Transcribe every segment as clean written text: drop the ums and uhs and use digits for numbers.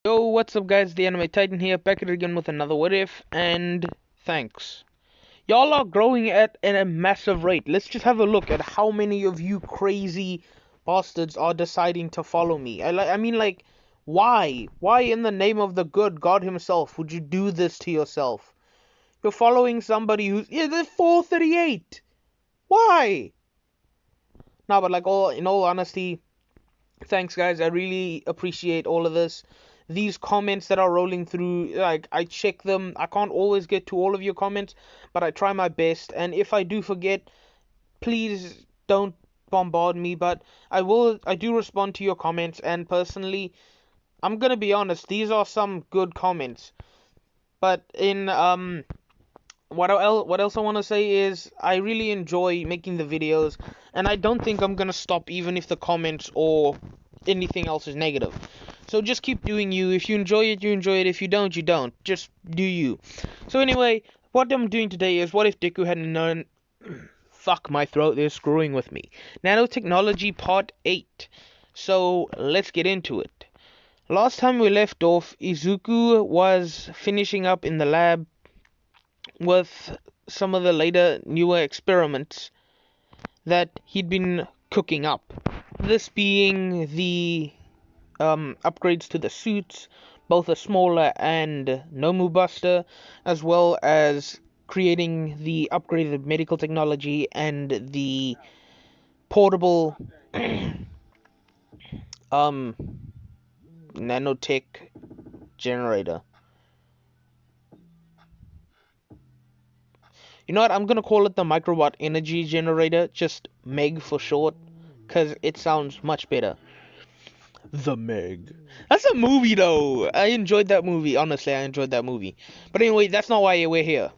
Yo, what's up guys, the Anime Titan here, back at it again with another What If, and thanks. Y'all are growing at a massive rate. Let's just have a look at how many of you crazy bastards are deciding to follow me. I mean, like, why? Why in the name of the good God himself would you do this to yourself? You're following somebody who's, yeah, they're 438. Why? Nah, but like, in all honesty, thanks guys, I really appreciate all of this. These comments that are rolling through, like, I check them. I can't always get to all of your comments, but I try my best, and if I do forget, please don't bombard me, but I do respond to your comments, and personally, I'm gonna be honest, these are some good comments. But what else I want to say is I really enjoy making the videos, and I don't think I'm gonna stop even if the comments or anything else is negative. So just keep doing you. If you enjoy it, you enjoy it. If you don't, you don't. Just do you. So anyway, what I'm doing today is what if Deku hadn't known. Fuck, my throat is screwing with me. Nanotechnology Part 8. So let's get into it. Last time we left off, Izuku was finishing up in the lab with some of the later, newer experiments that he'd been cooking up. This being the upgrades to the suits, both a smaller and Nomu Buster, as well as creating the upgraded medical technology and the portable um nanotech generator. You know what? I'm gonna call it the Microbot Energy Generator, just Meg for short, because it sounds much better. The Meg. That's a movie, though. I enjoyed that movie. Honestly, I enjoyed that movie. But anyway, that's not why we're here.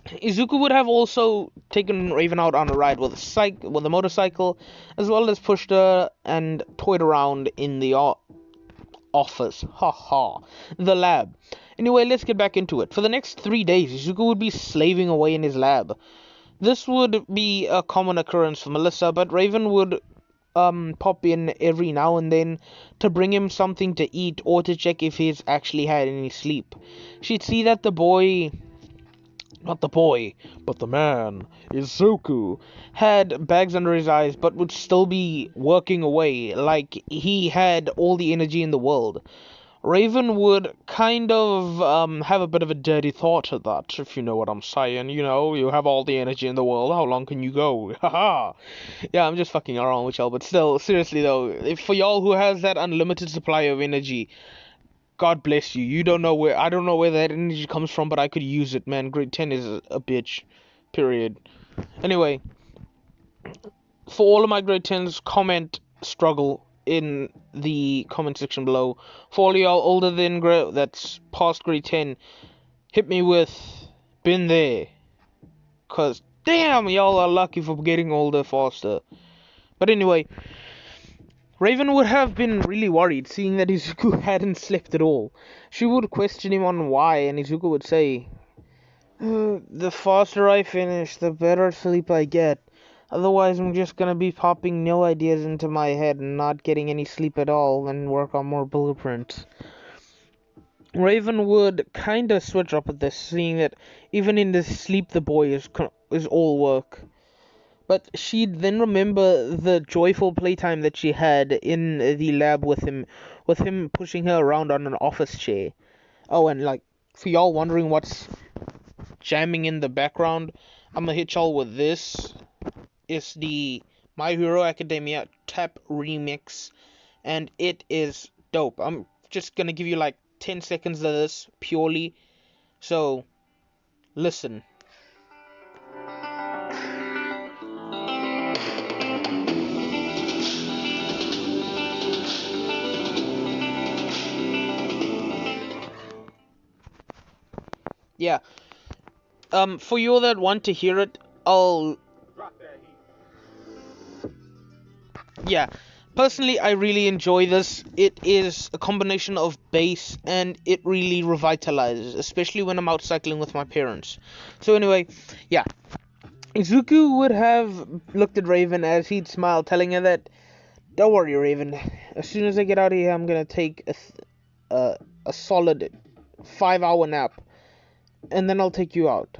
Izuku would have also taken Raven out on a ride with a motorcycle, as well as pushed her and toyed around in the office. The lab. Anyway, let's get back into it. For the next 3 days, Izuku would be slaving away in his lab. This would be a common occurrence for Melissa, but Raven would pop in every now and then to bring him something to eat or to check if he's actually had any sleep. She'd see that the boy, not the boy, but the man, Izuku, had bags under his eyes but would still be working away like he had all the energy in the world. Raven would kind of have a bit of a dirty thought at that, if you know what I'm saying. You know, you have all the energy in the world, how long can you go? Haha. Yeah, I'm just fucking around with y'all, but still, seriously though, if for y'all who has that unlimited supply of energy, God bless you. You don't know where, I don't know where that energy comes from, but I could use it, man. Grade 10 is a bitch. Period. Anyway, for all of my grade 10s, comment struggle in the comment section below. For all y'all older than that's past grade 10, hit me with been there. Cause damn, y'all are lucky for getting older faster. But anyway, Raven would have been really worried seeing that Izuku hadn't slept at all. She would question him on why, and Izuku would say, the faster I finish, the better sleep I get. Otherwise, I'm just gonna be popping new ideas into my head and not getting any sleep at all and work on more blueprints. Raven would kinda switch up at this, seeing that even in his sleep the boy is all work. But she'd then remember the joyful playtime that she had in the lab with him pushing her around on an office chair. Oh, and like, for y'all wondering what's jamming in the background, I'm gonna hit y'all with this. It's the My Hero Academia tap remix, and it is dope. I'm just gonna give you like 10 seconds of this purely, so listen. Yeah, for you that want to hear it, yeah, personally, I really enjoy this. It is a combination of bass and it really revitalizes, especially when I'm out cycling with my parents. So anyway, yeah, Izuku would have looked at Raven as he'd smile, telling her that, don't worry, Raven, as soon as I get out of here, I'm gonna take a solid 5 hour nap, and then I'll take you out.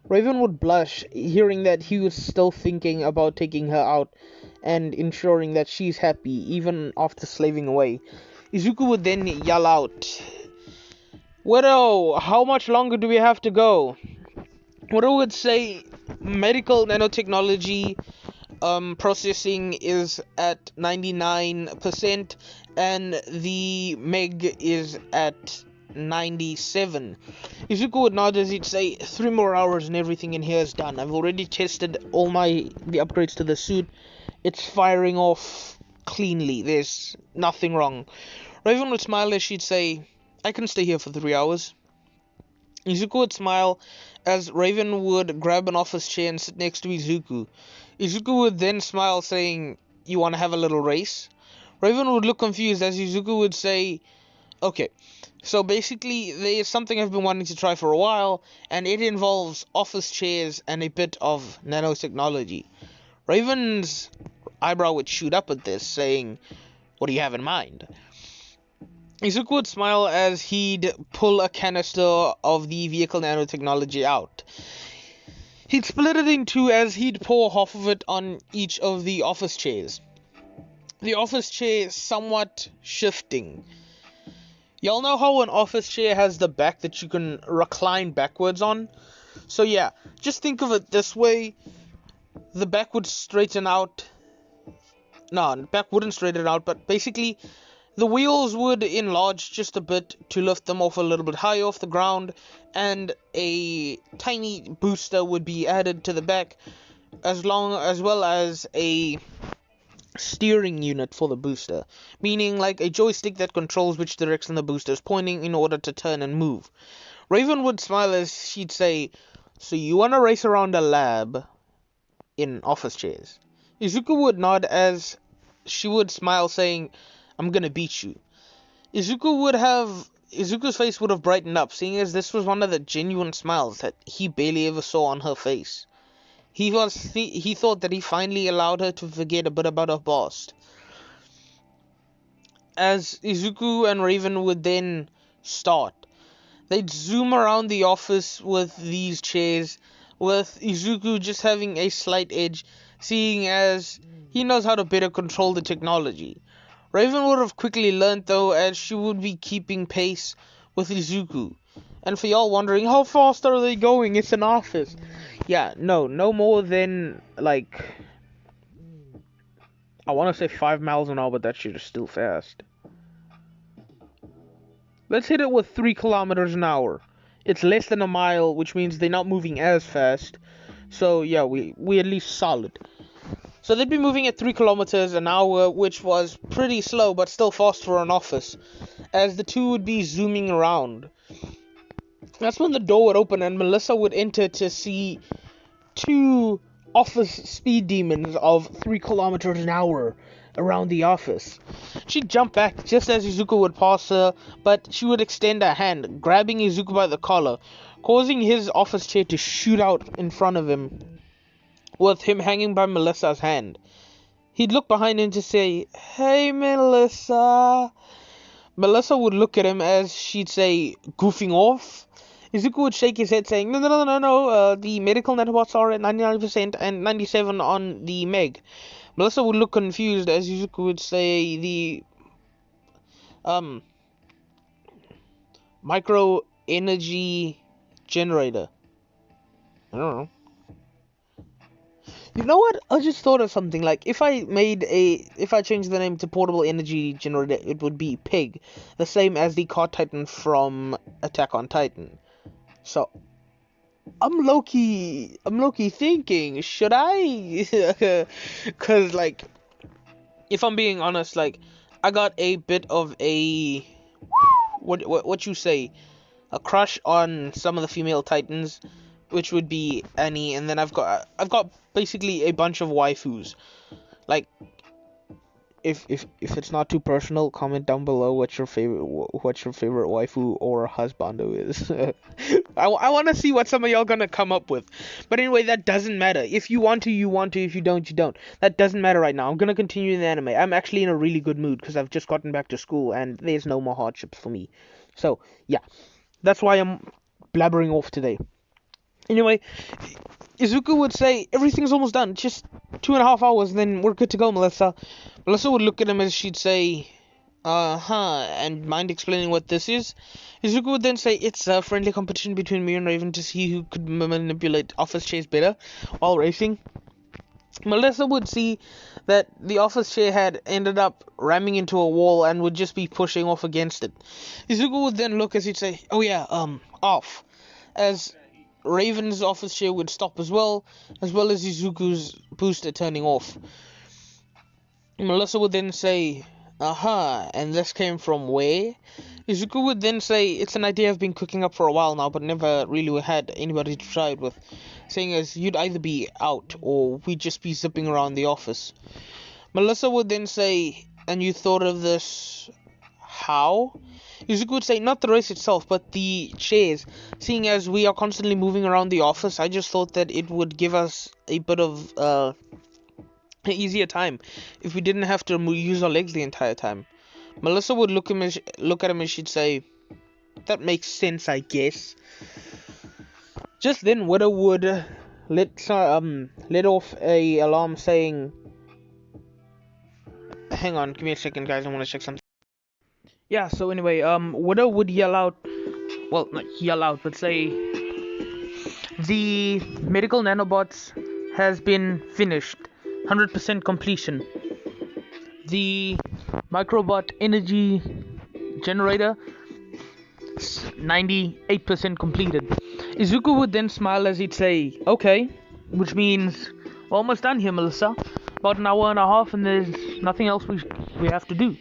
Raven would blush, hearing that he was still thinking about taking her out and ensuring that she's happy, even after slaving away. Izuku would then yell out, "Widow, how much longer do we have to go?" Widow would say, "Medical nanotechnology processing is at 99%, and the Meg is at 97. Izuku would nod as he'd say, "3 more hours and everything in here is done. I've already tested all the upgrades to the suit. It's firing off cleanly. There's nothing wrong." Raven would smile as she'd say, "I can stay here for 3 hours." Izuku would smile as Raven would grab an office chair and sit next to Izuku. Izuku would then smile, saying, "You want to have a little race?" Raven would look confused as Izuku would say, "Okay, so basically there is something I've been wanting to try for a while, and it involves office chairs and a bit of nanotechnology." Raven's eyebrow would shoot up at this, saying, "What do you have in mind?" Izuku would smile as he'd pull a canister of the vehicle nanotechnology out. He'd split it in two as he'd pour half of it on each of the office chairs. The office chair somewhat shifting. Y'all know how an office chair has the back that you can recline backwards on? So yeah, just think of it this way. The back would straighten out. No, the back wouldn't straighten out, but basically the wheels would enlarge just a bit to lift them off a little bit higher off the ground, and a tiny booster would be added to the back, as well as a steering unit for the booster, meaning like a joystick that controls which direction the booster is pointing in order to turn and move. Raven would smile as she'd say, "So you want to race around a lab in office chairs?" Izuku would nod as she would smile, saying, "I'm gonna beat you." Izuku's face would have brightened up, seeing as this was one of the genuine smiles that he barely ever saw on her face. He thought that he finally allowed her to forget a bit about her past. As Izuku and Raven would then start, they'd zoom around the office with these chairs, with Izuku just having a slight edge, seeing as he knows how to better control the technology. Raven would have quickly learned though, as she would be keeping pace with Izuku. And for y'all wondering, how fast are they going? It's an office. Yeah, no more than, like, I want to say 5 miles an hour, but that shit is still fast. Let's hit it with 3 kilometers an hour. It's less than a mile, which means they're not moving as fast. So yeah, we at least solid. So they'd be moving at 3 kilometers an hour, which was pretty slow, but still fast for an office, as the two would be zooming around. That's when the door would open and Melissa would enter to see 2 office speed demons of 3 kilometers an hour around the office. She'd jump back just as Izuku would pass her, but she would extend her hand, grabbing Izuku by the collar, causing his office chair to shoot out in front of him, with him hanging by Melissa's hand. He'd look behind him to say, "Hey, Melissa." Melissa would look at him as she'd say, "Goofing off?" Izuku would shake his head, saying, No. The medical nanobots are at 99% and 97 on the Meg." Melissa would look confused as Izuku would say, "The micro energy generator." I don't know. You know what? I just thought of something. Like, if I changed the name to portable energy generator, it would be Pig, the same as the car titan from Attack on Titan. So I'm low-key thinking, should I? Cause like, if I'm being honest, like, I got a bit of a what you say, a crush on some of the female titans, which would be Annie, and then I've got basically a bunch of waifus. Like, if it's not too personal, comment down below what your favorite waifu or husbando is. I want to see what some of y'all gonna come up with. But anyway, that doesn't matter. If you want to, you want to. If you don't, you don't. That doesn't matter right now. I'm gonna continue in the anime. I'm actually in a really good mood because I've just gotten back to school and there's no more hardships for me. So yeah, that's why I'm blabbering off today. Anyway, Izuku would say, everything's almost done, just 2.5 hours, then we're good to go, Melissa. Melissa would look at him as she'd say, and mind explaining what this is? Izuku would then say, it's a friendly competition between me and Raven to see who could manipulate office chairs better while racing. Melissa would see that the office chair had ended up ramming into a wall and would just be pushing off against it. Izuku would then look as he'd say, oh yeah, off. As Raven's office chair would stop as well as Izuku's booster turning off. Melissa would then say, and this came from where? Izuku would then say, it's an idea I've been cooking up for a while now, but never really had anybody to try it with, saying as you'd either be out or we'd just be zipping around the office. Melissa would then say, and you thought of this how? Izuku would say, not the race itself, but the chairs. Seeing as we are constantly moving around the office, I just thought that it would give us a bit of an easier time if we didn't have to use our legs the entire time. Melissa would look at him and she'd say, that makes sense, I guess. Just then, Widow would let off a alarm saying, hang on, give me a second, guys, I want to check something. Yeah, so anyway, Widow would yell out, well, not yell out, but say, the medical nanobots has been finished, 100% completion. The microbot energy generator, 98% completed. Izuku would then smile as he'd say, okay, which means, we're almost done here, Melissa. About an hour and a half and there's nothing else we have to do.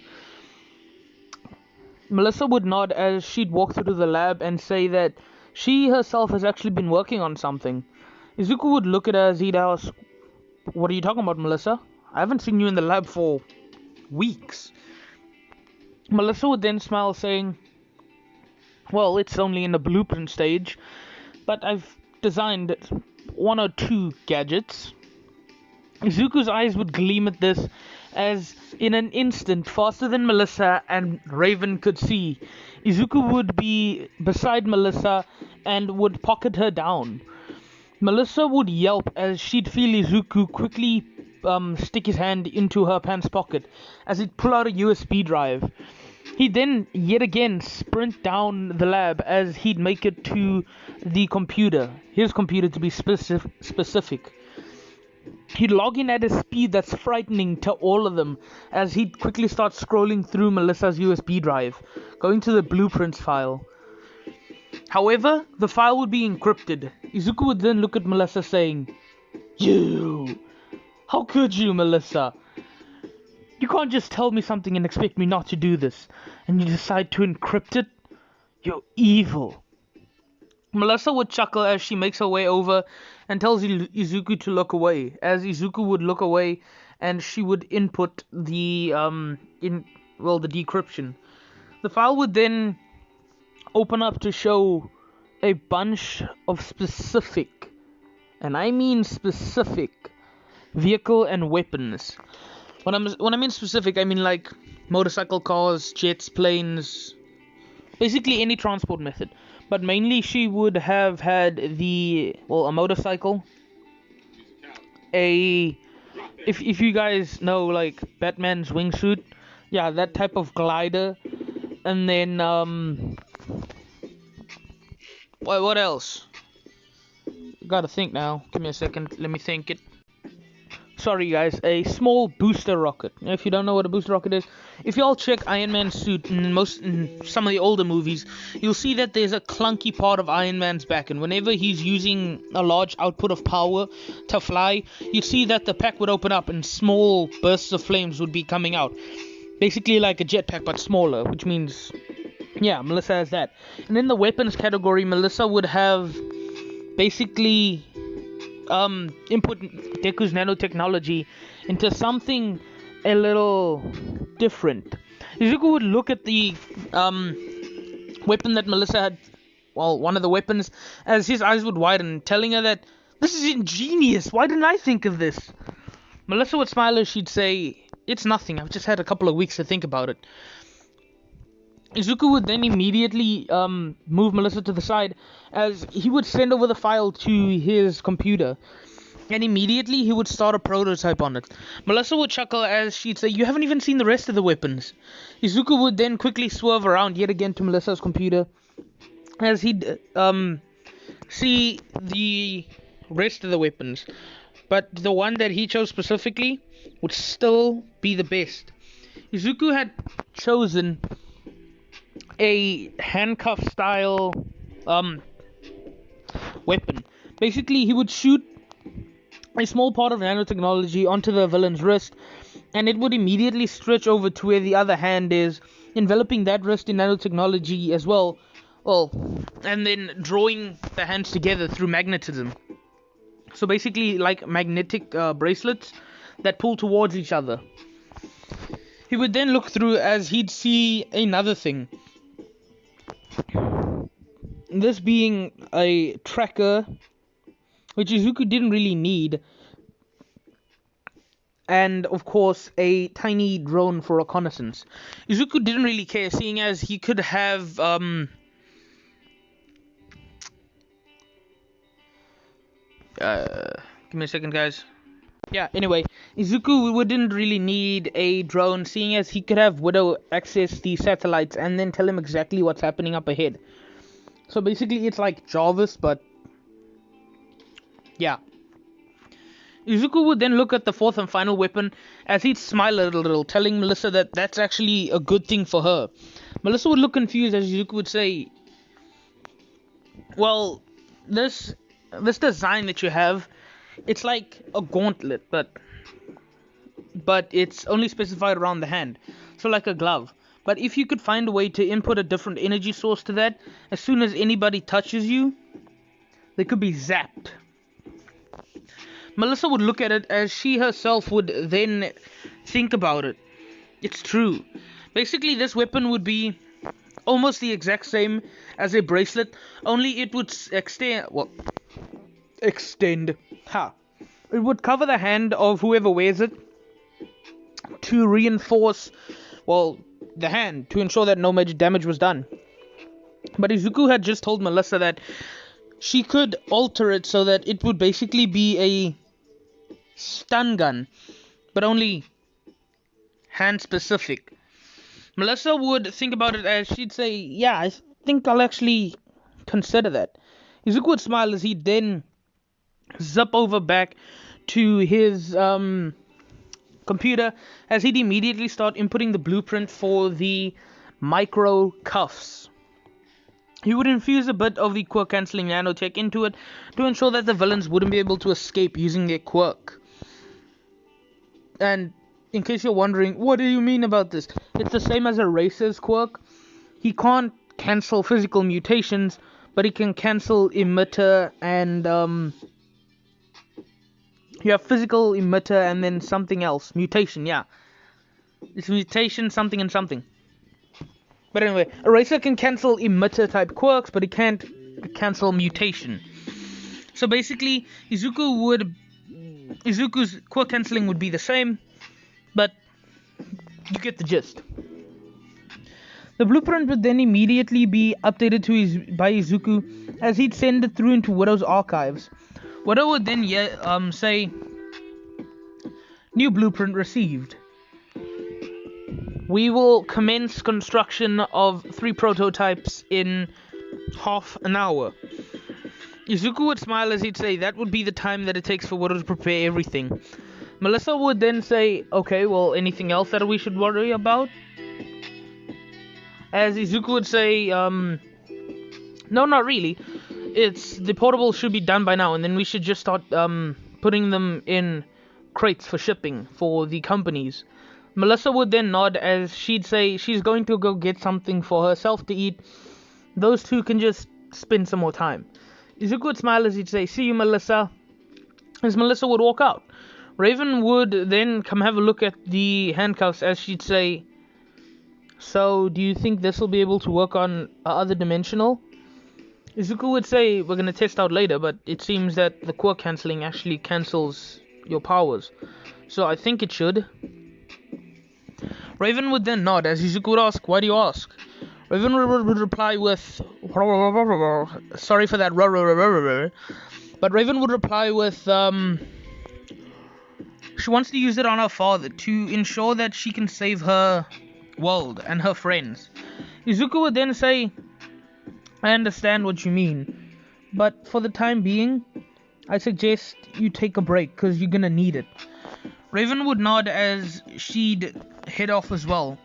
Melissa would nod as she'd walk through the lab and say that she herself has actually been working on something. Izuku would look at her as he'd ask, what are you talking about, Melissa? I haven't seen you in the lab for weeks. Melissa would then smile saying, well, it's only in the blueprint stage, but I've designed 1 or 2 gadgets. Izuku's eyes would gleam at this as in an instant, faster than Melissa and Raven could see, Izuku would be beside Melissa and would pocket her down. Melissa would yelp as she'd feel Izuku quickly stick his hand into her pants pocket as he'd pull out a USB drive. He'd then yet again sprint down the lab as he'd make it to the computer, his computer to be specific. He'd log in at a speed that's frightening to all of them as he'd quickly start scrolling through Melissa's USB drive, going to the blueprints file. However, the file would be encrypted. Izuku would then look at Melissa saying, you! How could you, Melissa? You can't just tell me something and expect me not to do this, and you decide to encrypt it? You're evil. Melissa would chuckle as she makes her way over and tells Izuku to look away, as Izuku would look away and she would input the decryption. The file would then open up to show a bunch of specific, and I mean specific, vehicle and weapons. When I mean specific, I mean like motorcycle, cars, jets, planes, basically any transport method. But mainly she would have had a motorcycle, if you guys know like Batman's wingsuit, yeah, that type of glider, and then what else? Gotta think now. Give me a second. Let me think it. Sorry guys, a small booster rocket. If you don't know what a booster rocket is, if y'all check Iron Man's suit in some of the older movies, you'll see that there's a clunky part of Iron Man's back, and whenever he's using a large output of power to fly, you'd see that the pack would open up and small bursts of flames would be coming out. Basically like a jetpack but smaller, which means, yeah, Melissa has that. And in the weapons category, Melissa would have basically input Deku's nanotechnology into something a little different. Izuku would look at the weapon that Melissa had, well, one of the weapons, as his eyes would widen, telling her that this is ingenious. Why didn't I think of this? Melissa would smile as she'd say, it's nothing. I've just had a couple of weeks to think about it. Izuku would then immediately move Melissa to the side as he would send over the file to his computer. And immediately he would start a prototype on it. Melissa would chuckle as she'd say, you haven't even seen the rest of the weapons. Izuku would then quickly swerve around yet again to Melissa's computer as he'd see the rest of the weapons. But the one that he chose specifically would still be the best. Izuku had chosen a handcuff style weapon. Basically, he would shoot a small part of nanotechnology onto the villain's wrist, and it would immediately stretch over to where the other hand is, enveloping that wrist in nanotechnology as well, and then drawing the hands together through magnetism. So basically like magnetic bracelets that pull towards each other. He would then look through as he'd see another thing. This being a tracker, which Izuku didn't really need, and of course a tiny drone for reconnaissance. Izuku didn't really care, seeing as he could have give me a second, guys. Yeah, anyway, Izuku wouldn't really need a drone, seeing as he could have Widow access the satellites and then tell him exactly what's happening up ahead. So basically it's like Jarvis, but yeah. Izuku would then look at the fourth and final weapon as he'd smile a little, telling Melissa that that's actually a good thing for her. Melissa would look confused as Izuku would say, well, this design that you have, it's like a gauntlet, but it's only specified around the hand, so like a glove. But if you could find a way to input a different energy source to that, as soon as anybody touches you, they could be zapped. Melissa would look at it as she herself would then think about it. It's true. Basically, this weapon would be almost the exact same as a bracelet, only it would extend. It would cover the hand of whoever wears it to reinforce, the hand, to ensure that no major damage was done. But Izuku had just told Melissa that she could alter it so that it would basically be a stun gun, but only hand specific. Melissa would think about it as she'd say, yeah, I think I'll actually consider that. Izuku would smile as he'd then zip over back to his computer as he'd immediately start inputting the blueprint for the micro cuffs. He would infuse a bit of the quirk cancelling nanotech into it to ensure that the villains wouldn't be able to escape using their quirk. And in case you're wondering, what do you mean about this? It's the same as a racer's quirk. He can't cancel physical mutations, but he can cancel emitter and you have physical emitter and then something else. Mutation, yeah. It's mutation, something and something. But anyway, a racer can cancel emitter type quirks, but he can't cancel mutation. So basically, Izuku's quirk cancelling would be the same, but you get the gist. The blueprint would then immediately be updated by Izuku as he'd send it through into Widow's archives. Widow would then say, new blueprint received. We will commence construction of 3 prototypes in half an hour. Izuku would smile as he'd say that would be the time that it takes for Widow to prepare everything. Melissa would then say, okay, well, anything else that we should worry about? As Izuku would say, no, not really. It's the portables should be done by now, and then we should just start putting them in crates for shipping for the companies. Melissa would then nod as she'd say she's going to go get something for herself to eat. Those two can just spend some more time. Izuku would smile as he'd say, see you, Melissa, as Melissa would walk out. Raven would then come have a look at the handcuffs as she'd say, "So, do you think this will be able to work on other dimensional?" Izuku would say, "We're gonna test out later, but it seems that the quirk cancelling actually cancels your powers. So I think it should." Raven would then nod as Izuku would ask, "Why do you ask?" Raven would reply with, "Sorry for that, but Raven would reply with, she wants to use it on her father to ensure that she can save her world and her friends." Izuku would then say, "I understand what you mean, but for the time being, I suggest you take a break because you're gonna need it." Raven would nod as she'd head off as well.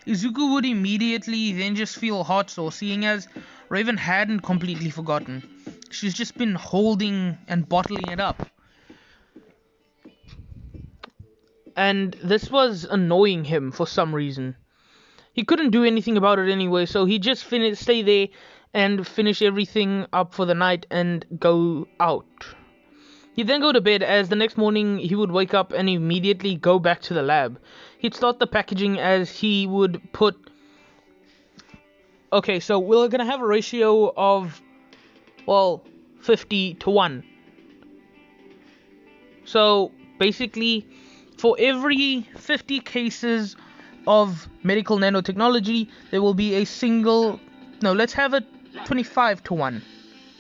Izuku would immediately then just feel heartsore, seeing as Raven hadn't completely forgotten. She's just been holding and bottling it up. And this was annoying him for some reason. He couldn't do anything about it anyway, so he just stay there and finish everything up for the night and go out. He'd then go to bed, as the next morning he would wake up and immediately go back to the lab. He'd start the packaging as he would put... Okay, so we're going to have a ratio of, well, 50 to 1. So, basically, for every 50 cases of medical nanotechnology, there will be a single... No, let's have it 25 to 1.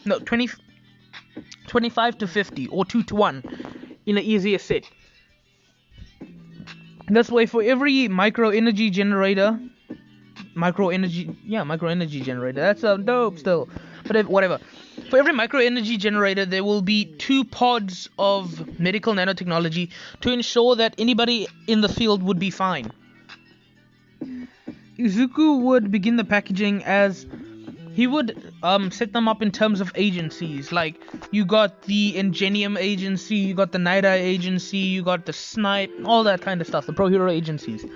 No, 25 to 50 or 2 to 1 in an easier set. This way, for every micro energy generator, that's dope still, but whatever. For every micro energy generator, there will be 2 pods of medical nanotechnology to ensure that anybody in the field would be fine. Izuku would begin the packaging as he would set them up in terms of agencies. Like, you got the Ingenium agency, you got the Night Eye agency, you got the Snipe, all that kind of stuff, the pro hero agencies.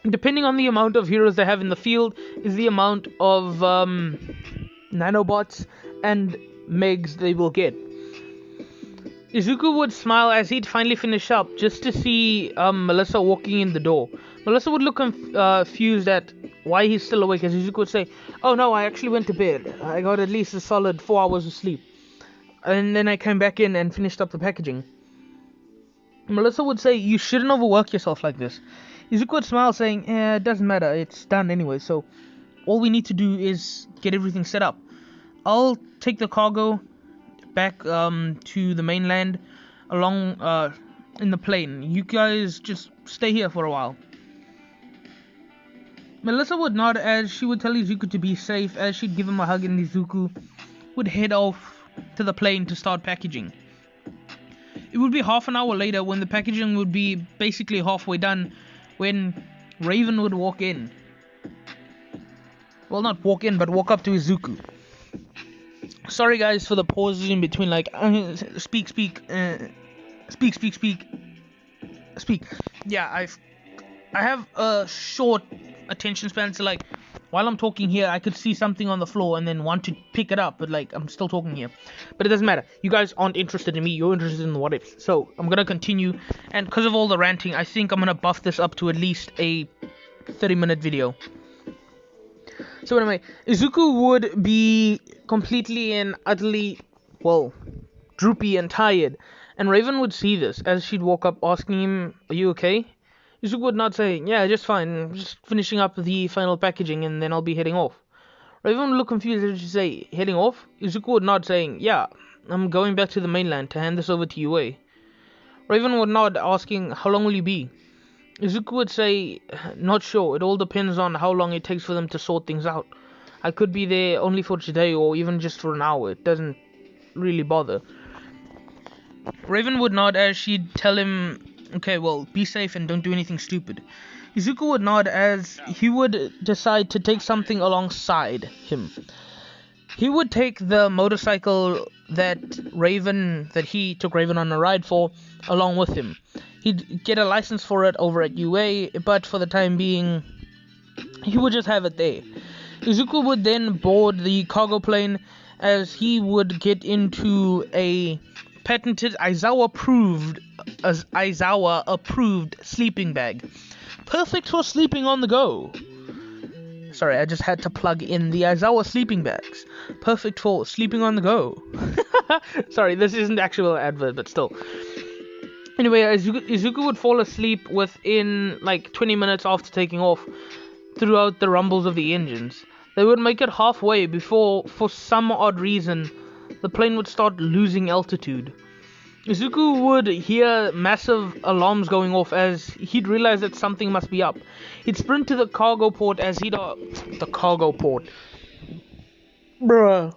Depending on the amount of heroes they have in the field is the amount of nanobots and megs they will get. Izuku would smile as he'd finally finish up, just to see Melissa walking in the door. Melissa would look confused at why he's still awake, as Izuku would say, "Oh no, I actually went to bed. I got at least a solid 4 hours of sleep. And then I came back in and finished up the packaging." Melissa would say, "You shouldn't overwork yourself like this." Izuku would smile, saying, "It doesn't matter, it's done anyway, so all we need to do is get everything set up. I'll take the cargo back to the mainland along in the plane. You guys just stay here for a while." Melissa would nod as she would tell Izuku to be safe, as she'd give him a hug, and Izuku would head off to the plane to start packaging. It would be half an hour later when the packaging would be basically halfway done when Raven would walk in. Well, not walk in, but walk up to Izuku. Sorry guys for the pauses in between, like, speak. Yeah, I have a short attention span, so like, while I'm talking here, I could see something on the floor and then want to pick it up, but like, I'm still talking here. But it doesn't matter. You guys aren't interested in me, you're interested in the what ifs. So, I'm gonna continue, and because of all the ranting, I think I'm gonna buff this up to at least a 30-minute video. So anyway, Izuku would be completely and utterly, well, droopy and tired, and Raven would see this as she'd walk up asking him, "Are you okay?" Izuku would nod, saying, "Yeah, just fine, just finishing up the final packaging and then I'll be heading off." Raven would look confused as she'd say, "Heading off?" Izuku would nod, saying, "Yeah, I'm going back to the mainland to hand this over to UA." Raven would nod, asking, "How long will you be?" Izuku would say, "Not sure, it all depends on how long it takes for them to sort things out. I could be there only for today or even just for an hour, it doesn't really bother." Raven would nod as she'd tell him, "Okay, well, be safe and don't do anything stupid." Izuku would nod as he would decide to take something alongside him. He would take the motorcycle that he took Raven on a ride for along with him. He'd get a license for it over at UA, but for the time being, he would just have it there. Izuku would then board the cargo plane as he would get into a patented Aizawa approved sleeping bag. Perfect for sleeping on the go. Sorry, I just had to plug in the Aizawa sleeping bags. Perfect for sleeping on the go. Sorry, this isn't the actual advert, but still. Anyway, Izuku would fall asleep within like 20 minutes after taking off throughout the rumbles of the engines. They would make it halfway before, for some odd reason, the plane would start losing altitude. Izuku would hear massive alarms going off as he'd realize that something must be up. He'd sprint to the cargo port the cargo port. Bruh.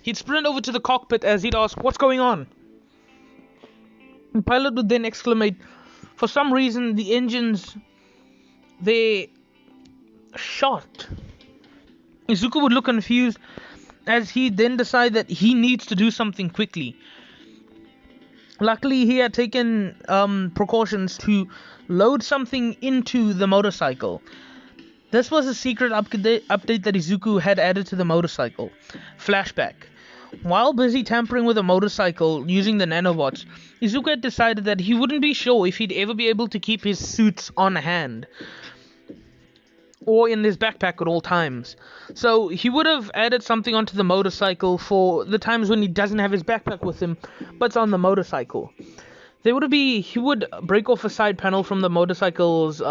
He'd sprint over to the cockpit as he'd ask, "What's going on?" The pilot would then exclaim, "For some reason, the engines, they shot." Izuku would look confused as he then decide that he needs to do something quickly. Luckily, he had taken precautions to load something into the motorcycle. This was a secret update that Izuku had added to the motorcycle. Flashback. While busy tampering with the motorcycle using the nanobots, Izuku had decided that he wouldn't be sure if he'd ever be able to keep his suits on hand or in his backpack at all times. So he would have added something onto the motorcycle for the times when he doesn't have his backpack with him, but it's on the motorcycle. He would break off a side panel from the motorcycle's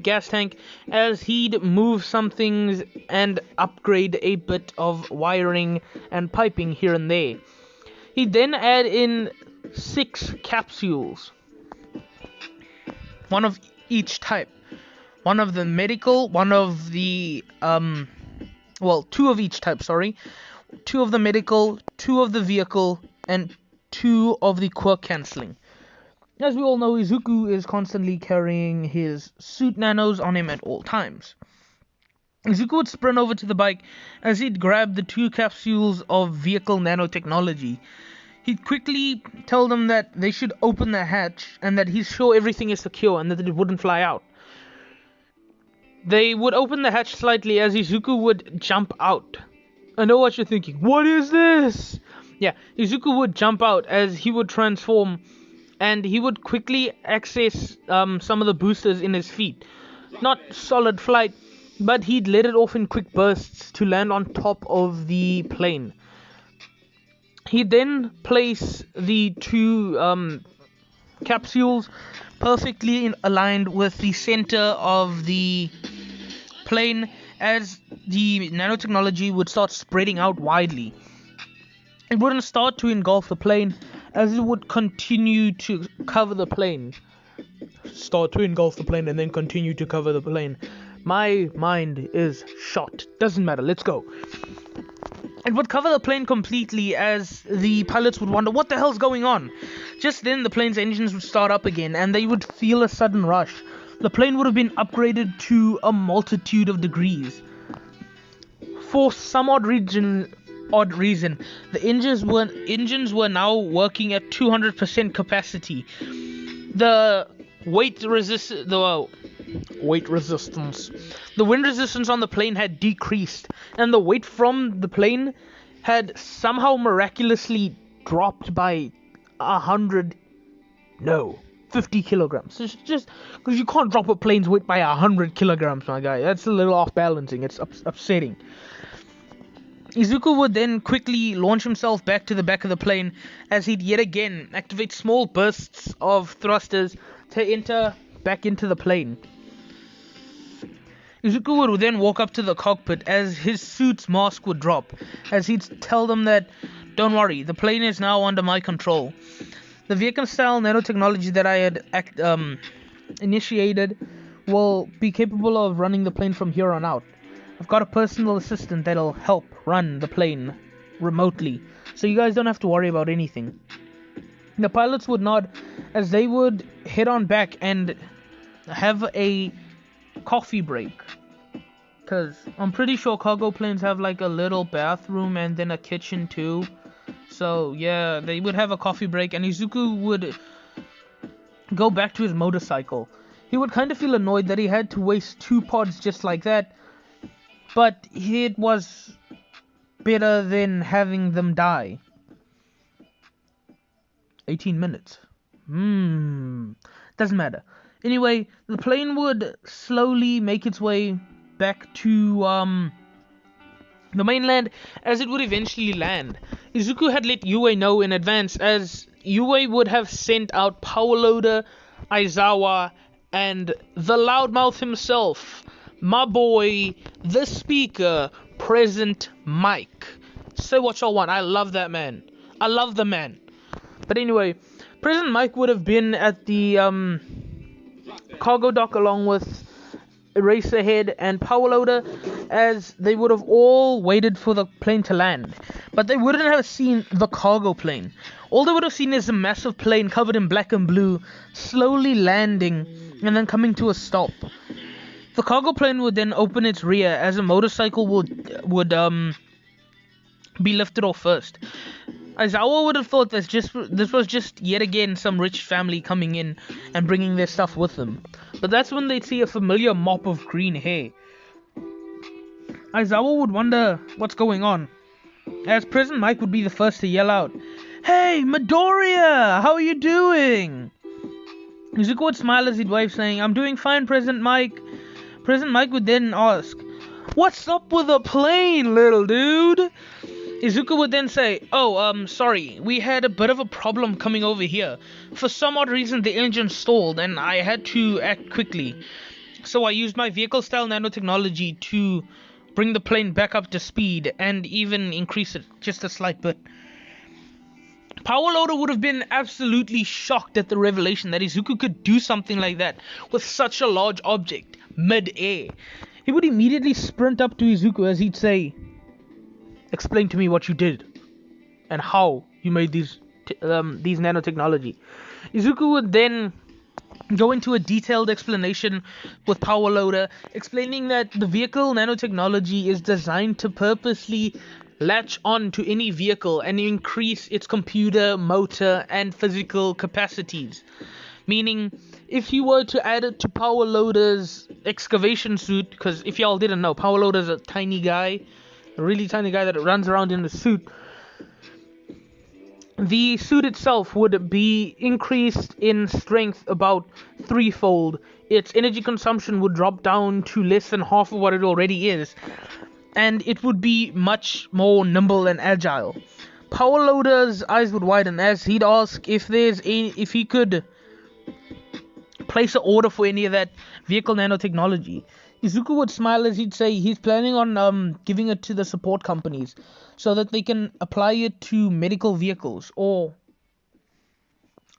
gas tank as he'd move some things and upgrade a bit of wiring and piping here and there. He'd then add in 6 capsules, one of each type. One of the medical, one of the, 2 of each type, sorry. 2 of the medical, 2 of the vehicle, and 2 of the quirk cancelling. As we all know, Izuku is constantly carrying his suit nanos on him at all times. Izuku would sprint over to the bike as he'd grab the 2 capsules of vehicle nanotechnology. He'd quickly tell them that they should open the hatch and that he's sure everything is secure and that it wouldn't fly out. They would open the hatch slightly as Izuku would jump out. I know what you're thinking. What is this? Yeah, Izuku would jump out as he would transform, and he would quickly access some of the boosters in his feet. Not solid flight, but he'd let it off in quick bursts to land on top of the plane. He'd then place the 2 capsules perfectly aligned with the center of the plane as the nanotechnology would start spreading out widely. It wouldn't start to engulf the plane as it would continue to cover the plane. Start to engulf the plane and then continue to cover the plane. My mind is shot. Doesn't matter, let's go. It would cover the plane completely as the pilots would wonder what the hell's going on. Just then the plane's engines would start up again and they would feel a sudden rush. The plane would have been upgraded to a multitude of degrees. For some odd reason, the engines were now working at 200% capacity. The wind resistance on the plane had decreased, and the weight from the plane had somehow miraculously dropped by 50 kilograms. It's just because you can't drop a plane's weight by 100 kilograms, my guy. That's a little off balancing. It's upsetting. Izuku would then quickly launch himself back to the back of the plane as he'd yet again activate small bursts of thrusters to enter back into the plane. Izuku would then walk up to the cockpit as his suit's mask would drop, as he'd tell them that, "Don't worry, the plane is now under my control. The vehicle-style nanotechnology that I had initiated will be capable of running the plane from here on out. I've got a personal assistant that'll help run the plane remotely, so you guys don't have to worry about anything." The pilots would nod as they would head on back and have a coffee break. Because I'm pretty sure cargo planes have like a little bathroom and then a kitchen too. So yeah, they would have a coffee break and Izuku would go back to his motorcycle. He would kind of feel annoyed that he had to waste 2 pods just like that, but it was better than having them die. 18 minutes. Doesn't matter. Anyway, the plane would slowly make its way back to the mainland, as it would eventually land. Izuku had let Yue know in advance, as Yue would have sent out Power Loader, Aizawa, and the loudmouth himself, my boy, the speaker, Present Mike. Say what y'all want, I love that man. I love the man. But anyway, Present Mike would have been at the cargo dock along with Eraserhead and Power Loader, as they would have all waited for the plane to land. But they wouldn't have seen the cargo plane. All they would have seen is a massive plane covered in black and blue, slowly landing and then coming to a stop. The cargo plane would then open its rear, as a motorcycle would be lifted off first. Aizawa would have thought this was just yet again some rich family coming in and bringing their stuff with them. But that's when they'd see a familiar mop of green hair. Aizawa would wonder what's going on, as Present Mike would be the first to yell out, "Hey, Midoriya! How are you doing?" Izuku would smile as he'd wave, saying, "I'm doing fine, Present Mike." Present Mike would then ask, "What's up with the plane, little dude?" Izuku would then say, sorry, we had a bit of a problem coming over here. For some odd reason, the engine stalled, and I had to act quickly. So I used my vehicle-style nanotechnology to bring the plane back up to speed, and even increase it just a slight bit." Power Loader would have been absolutely shocked at the revelation that Izuku could do something like that with such a large object, mid-air. He would immediately sprint up to Izuku as he'd say, "Explain to me what you did and how you made these nanotechnology." Izuku would then go into a detailed explanation with Power Loader, explaining that the vehicle nanotechnology is designed to purposely latch on to any vehicle and increase its computer, motor, and physical capacities. Meaning, if you were to add it to Power Loader's excavation suit, because if y'all didn't know, Power Loader's a tiny guy, a really tiny guy that runs around in the suit. The suit itself would be increased in strength about threefold. Its energy consumption would drop down to less than half of what it already is, and it would be much more nimble and agile. Power Loader's eyes would widen as he'd ask if he could place an order for any of that vehicle nanotechnology. Izuku would smile as he'd say he's planning on giving it to the support companies so that they can apply it to medical vehicles, or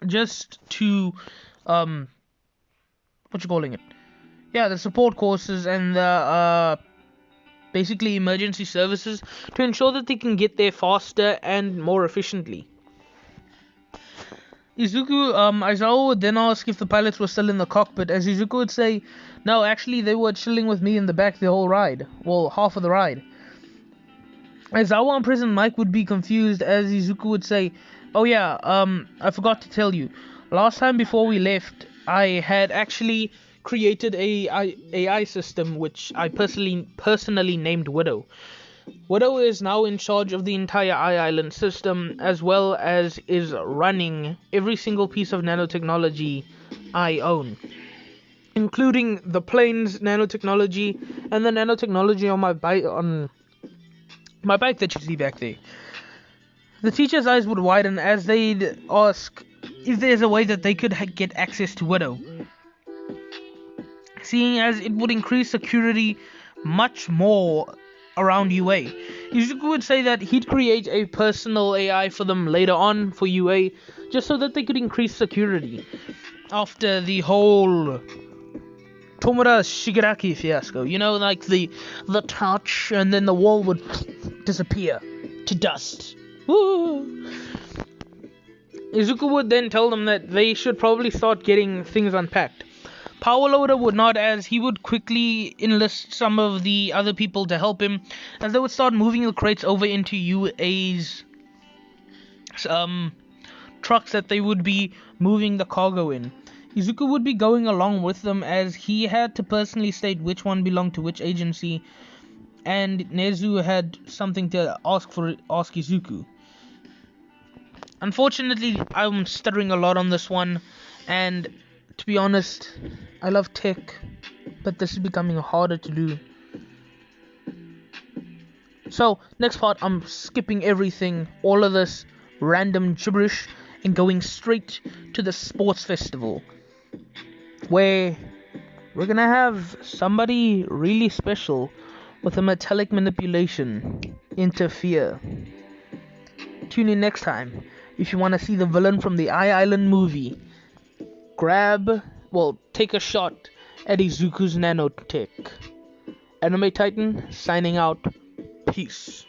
just to the support courses and the basically emergency services, to ensure that they can get there faster and more efficiently. Aizawa would then ask if the pilots were still in the cockpit, as Izuku would say, "No, actually they were chilling with me in the back the whole ride. Well, half of the ride." Aizawa and Present Mike would be confused, as Izuku would say, I forgot to tell you. Last time before we left, I had actually created a AI system which I personally named Widow. Widow is now in charge of the entire Island system, as well as is running every single piece of nanotechnology I own, including the plane's nanotechnology and the nanotechnology on my bike that you see back there. The teacher's eyes would widen as they'd ask if there's a way that they could get access to Widow, seeing as it would increase security much more around UA. Izuku would say that he'd create a personal AI for them later on for UA, just so that they could increase security after the whole Tomura Shigaraki fiasco. You know, like the touch and then the wall would disappear to dust. Woo! Izuku would then tell them that they should probably start getting things unpacked. Power Loader would nod, as he would quickly enlist some of the other people to help him, as they would start moving the crates over into UA's trucks that they would be moving the cargo in. Izuku would be going along with them, as he had to personally state which one belonged to which agency, and Nezu had something to ask Izuku. Unfortunately, I'm stuttering a lot on this one, and to be honest, I love tech, but this is becoming harder to do. So, next part, I'm skipping everything, all of this random gibberish, and going straight to the sports festival, where we're gonna have somebody really special with a metallic manipulation interfere. Tune in next time if you want to see the villain from the Island movie. Take a shot at Izuku's nanotech. Anime Titan signing out. Peace.